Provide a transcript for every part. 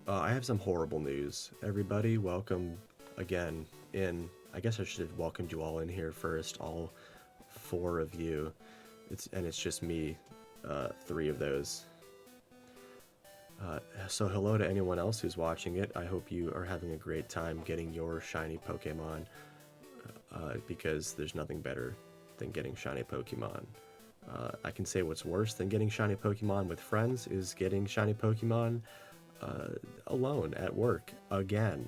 I have some horrible news. Everybody, welcome again in. I guess I should have welcomed you all in here first, all four of you. It's just me, three of those. So hello to anyone else who's watching it. I hope you are having a great time getting your shiny Pokemon, because there's nothing better than getting shiny Pokemon. I can say what's worse than getting shiny Pokemon with friends is getting shiny Pokemon alone at work again.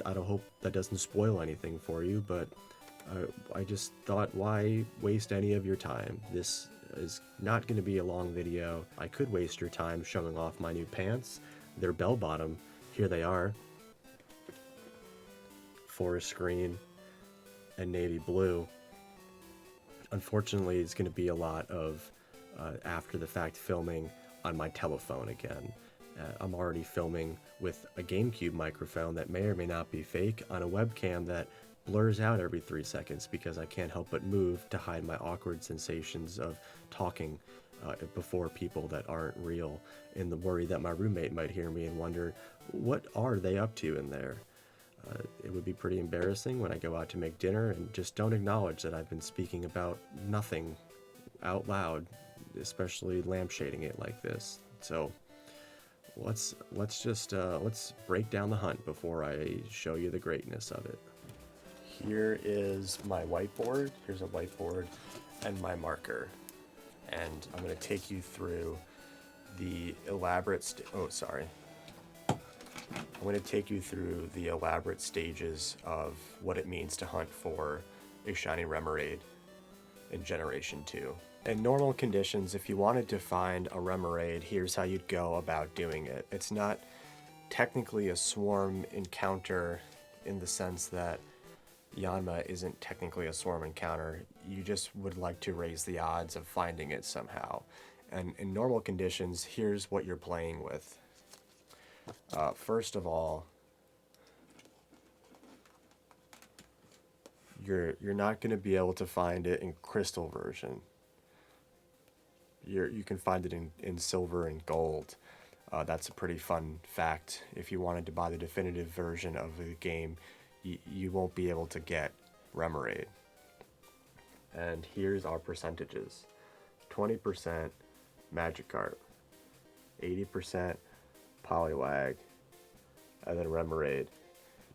I don't hope that doesn't spoil anything for you, but I just thought, why waste any of your time? This is not going to be a long video. I could waste your time showing off my new pants. They're bell bottom. Here they are. Forest green and navy blue. Unfortunately, it's going to be a lot of after the fact filming on my telephone again. I'm already filming with a GameCube microphone that may or may not be fake on a webcam that blurs out every 3 seconds because I can't help but move to hide my awkward sensations of talking before people that aren't real, in the worry that my roommate might hear me and wonder, what are they up to in there? It would be pretty embarrassing when I go out to make dinner and just don't acknowledge that I've been speaking about nothing out loud, especially lampshading it like this. So let's break down the hunt before I show you the greatness of it. Here is my whiteboard. Here's a whiteboard and my marker, and I'm going to take you through the elaborate. I'm going to take you through the elaborate stages of what it means to hunt for a Shiny Remoraid in Generation 2. In normal conditions, if you wanted to find a Remoraid, here's how you'd go about doing it. It's not technically a swarm encounter in the sense that Yanma isn't technically a swarm encounter. You just would like to raise the odds of finding it somehow. And in normal conditions, here's what you're playing with. First of all, you're not going to be able to find it in crystal version. You can find it in silver and gold. That's a pretty fun fact. If you wanted to buy the definitive version of the game, you won't be able to get Remoraid. And here's our percentages: 20% Magikarp, 80% Poliwag, and then Remoraid.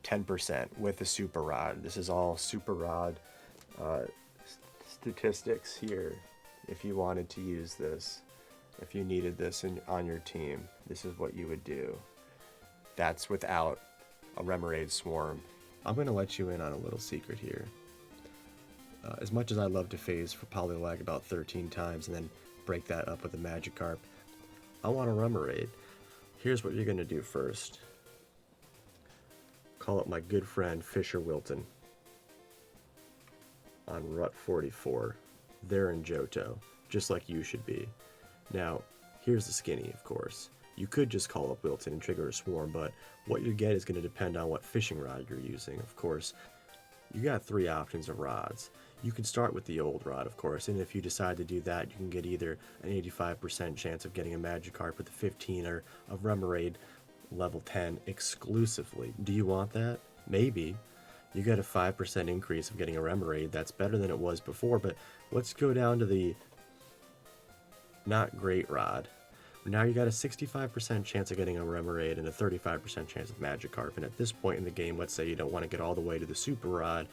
10% with the Super Rod. This is all Super Rod statistics here. If you wanted to use this, if you needed this on your team, this is what you would do. That's without a Remoraid swarm. I'm going to let you in on a little secret here. As much as I love to phase for Poliwag about 13 times and then break that up with a Magikarp, I want a Remoraid. Here's what you're going to do first. Call up my good friend Fisher Wilton on Route 44. They're in Johto, just like you should be. Now, here's the skinny, of course. You could just call up Wilton and trigger a swarm, but what you get is going to depend on what fishing rod you're using, of course. You got 3 options of rods. You can start with the old rod, of course, and if you decide to do that, you can get either an 85% chance of getting a Magikarp with a 15er of Remoraid level 10 exclusively. Do you want that? Maybe. You get a 5% increase of getting a Remoraid. That's better than it was before, but let's go down to the not great rod. Now you got a 65% chance of getting a Remoraid and a 35% chance of Magikarp. And at this point in the game, let's say you don't want to get all the way to the Super Rod,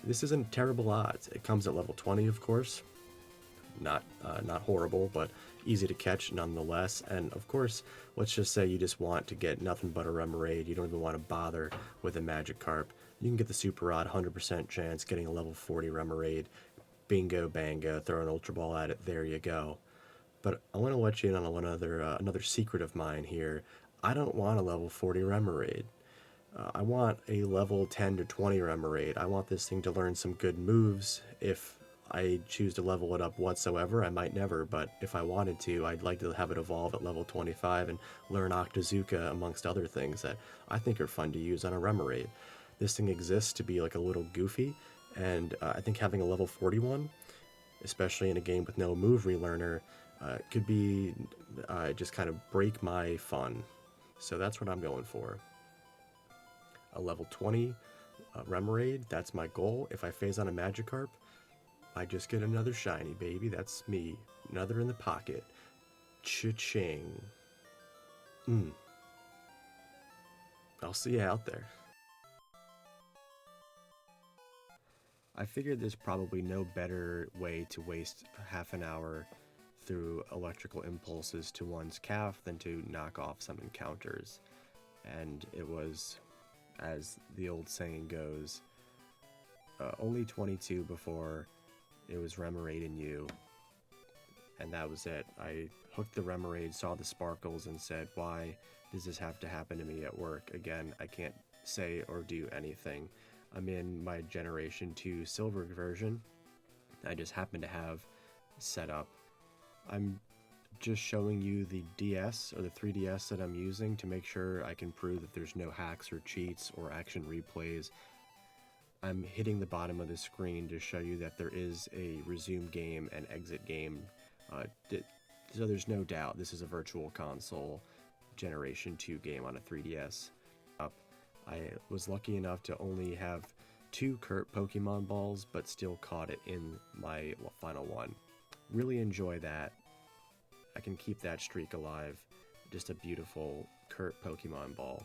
this isn't terrible odds. It comes at level 20, of course. Not horrible, but easy to catch nonetheless. And of course, let's just say you just want to get nothing but a Remoraid. You don't even want to bother with a Magikarp. You can get the Super Rod, 100% chance, getting a level 40 Remoraid. Bingo bango, throw an Ultra Ball at it, there you go. But I want to let you in on another secret of mine here. I don't want a level 40 Remoraid. I want a level 10 to 20 Remoraid. I want this thing to learn some good moves. If I choose to level it up whatsoever, I might never, but if I wanted to, I'd like to have it evolve at level 25 and learn Octazooka amongst other things that I think are fun to use on a Remoraid. This thing exists to be like a little goofy, and I think having a level 41 especially in a game with no move relearner, could be just kind of break my fun. So that's what I'm going for. A level 20 Remoraid, that's my goal. If I phase on a Magikarp, I just get another shiny, baby. That's me. Another in the pocket. Cha-ching. I'll see you out there. I figured there's probably no better way to waste half an hour through electrical impulses to one's calf than to knock off some encounters. And it was, as the old saying goes, only 22 before it was Remoraid and you. And that was it. I hooked the Remoraid, saw the sparkles, and said, why does this have to happen to me at work? Again, I can't say or do anything. I'm in my Generation 2 Silver version. I just happen to have set up. I'm just showing you the DS or the 3DS that I'm using to make sure I can prove that there's no hacks or cheats or action replays. I'm hitting the bottom of the screen to show you that there is a resume game and exit game. So there's no doubt this is a virtual console Generation 2 game on a 3DS. I was lucky enough to only have 2 Kurt Pokemon balls, but still caught it in my final one. Really enjoy that. I can keep that streak alive. Just a beautiful Kurt Pokemon ball.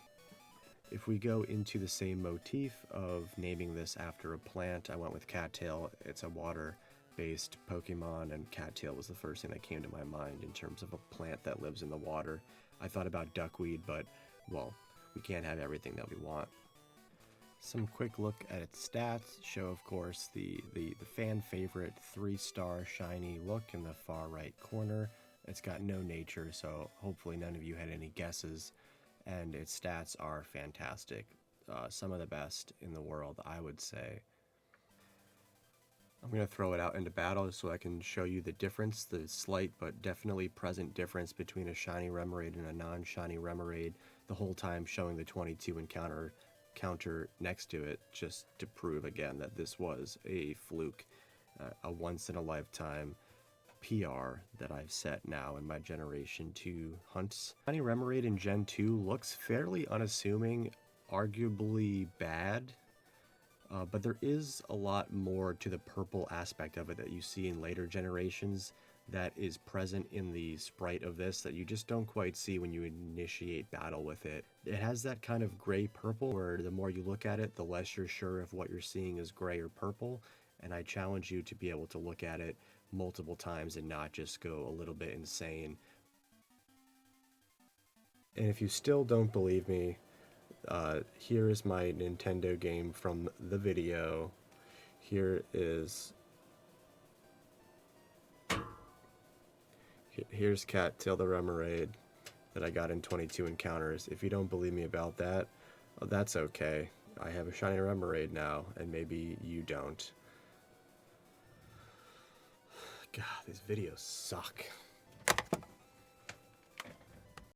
If we go into the same motif of naming this after a plant, I went with Cattail. It's a water-based Pokemon, and Cattail was the first thing that came to my mind in terms of a plant that lives in the water. I thought about duckweed, but, well, we can't have everything that we want. Some quick look at its stats show, of course, the fan favorite 3-star shiny look in the far right corner. It's got no nature, so hopefully none of you had any guesses, and its stats are fantastic. Some of the best in the world, I would say. I'm going to throw it out into battle so I can show you the difference, the slight but definitely present difference between a shiny Remoraid and a non-shiny Remoraid, the whole time showing the 22 encounter counter next to it, just to prove again that this was a fluke, a once-in-a-lifetime PR that I've set now in my Generation 2 hunts. Shiny Remoraid in Gen 2 looks fairly unassuming, arguably bad. But there is a lot more to the purple aspect of it that you see in later generations that is present in the sprite of this that you just don't quite see when you initiate battle with it. It has that kind of gray purple where the more you look at it, the less you're sure if what you're seeing is gray or purple, and I challenge you to be able to look at it multiple times and not just go a little bit insane. And if you still don't believe me, here is my Nintendo game from the video. Here's Cattail the Remoraid that I got in 22 encounters. If you don't believe me about that, that's okay. I have a shiny Remoraid now, and maybe you don't. God, these videos suck.